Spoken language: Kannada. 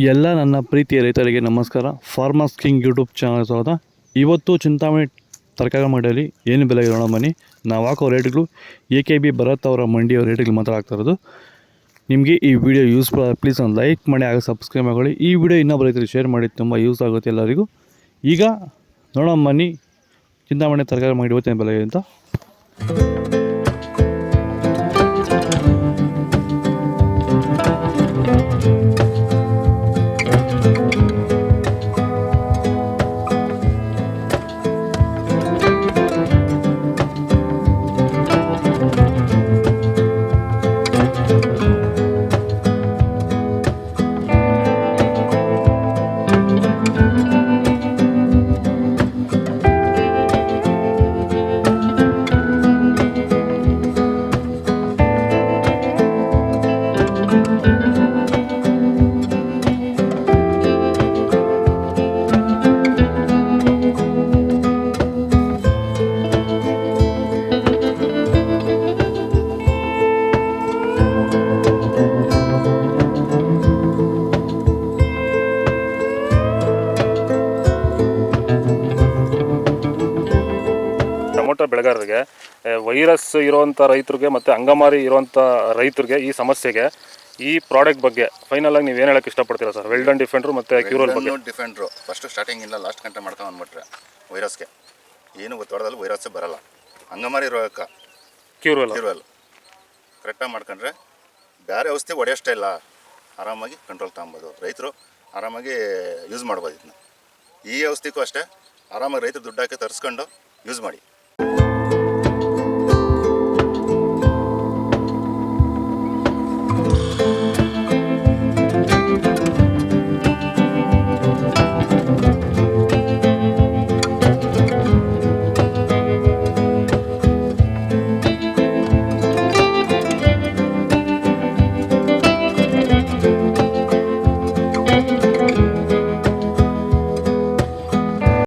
ಎಲ್ಲ ನನ್ನ ಪ್ರೀತಿಯ ರೈತರಿಗೆ ನಮಸ್ಕಾರ. ಫಾರ್ಮರ್ಸ್ ಕಿಂಗ್ ಯೂಟ್ಯೂಬ್ ಚಾನಲ್ ಸ್ವಾಗತ. ಇವತ್ತು ಚಿಂತಾಮಣಿ ತರಕಾರಿ ಮಂಡಿಯಲ್ಲಿ ಏನು ಬೆಲೆ ಇರೋಣ ಬನ್ನಿ. ನಾವು ಹಾಕೋ ರೇಟ್ಗಳು AKB ಭರತ್ ಅವರ ಮಂಡಿಯ ರೇಟ್ಗಳು ಮಾತ್ರ ಆಗ್ತಾ ಇರೋದು. ನಿಮಗೆ ಈ ವಿಡಿಯೋ ಯೂಸ್ಫುಲ್ ಆಗಿ ಪ್ಲೀಸ್ ಒಂದು ಲೈಕ್ ಮಾಡಿ, ಆಗ ಸಬ್ಸ್ಕ್ರೈಬ್ ಮಾಡಿ. ಈ ವಿಡಿಯೋ ಇನ್ನೊಬ್ಬ ರೈತರಿಗೆ ಶೇರ್ ಮಾಡಿ, ತುಂಬ ಯೂಸ್ ಆಗುತ್ತೆ ಎಲ್ಲರಿಗೂ. ಈಗ ನೋಡೋಣ ಬನ್ನಿ ಚಿಂತಾಮಣಿ ತರಕಾರಿ ಮಂಡಿ ಇವತ್ತಿನ ಬೆಲೆ ಅಂತ. ಟೊಮೊಟೊ ಬೆಳೆಗಾರರಿಗೆ ವೈರಸ್ ಇರುವಂಥ ರೈತರಿಗೆ ಮತ್ತು ಅಂಗಮಾರಿ ಇರುವಂಥ ರೈತರಿಗೆ ಈ ಸಮಸ್ಯೆಗೆ ಈ ಪ್ರಾಡಕ್ಟ್ ಬಗ್ಗೆ ಫೈನಲ್ ಆಗಿ ನೀವು ಏನು ಹೇಳಕ್ಕೆ ಇಷ್ಟಪಡ್ತೀರಾ ಸರ್? ವೆಲ್ಡನ್ ಡಿಫೆಂಡ್ರು ಮತ್ತು ಕ್ಯೂರಲ್ ಬಗ್ಗೆ. ಡಿಫೆಂಡ್ರು ಫಸ್ಟ್ ಸ್ಟಾರ್ಟಿಂಗ್ ಇಲ್ಲ ಲಾಸ್ಟ್ ಗಂಟೆ ಮಾಡ್ಕೊಂಡು ಅಂದ್ಬಿಟ್ರೆ ವೈರಸ್ಗೆ ಏನು ಗೊತ್ತಾಡೋದಲ್ಲಿ ವೈರಸ್ಸೇ ಬರಲ್ಲ. ಅಂಗಮಾರಿ ರೋಗಕ್ಕೆ ಕ್ಯೂರಲ್ ಕರೆಕ್ಟಾಗಿ ಮಾಡ್ಕೊಂಡ್ರೆ ಬೇರೆ ಔಷಧಿ ಹೊಡೆಯೋಷ್ಟೇ ಇಲ್ಲ, ಆರಾಮಾಗಿ ಕಂಟ್ರೋಲ್ ತಗೊಬೋದು. ರೈತರು ಆರಾಮಾಗಿ ಯೂಸ್ ಮಾಡ್ಬೋದು ಇದನ್ನ. ಈ ಔಷಧಿಗೂ ಅಷ್ಟೇ ಆರಾಮಾಗಿ ರೈತರು ದುಡ್ಡು ಹಾಕಿ ತರಿಸ್ಕೊಂಡು ಯೂಸ್ ಮಾಡಿ.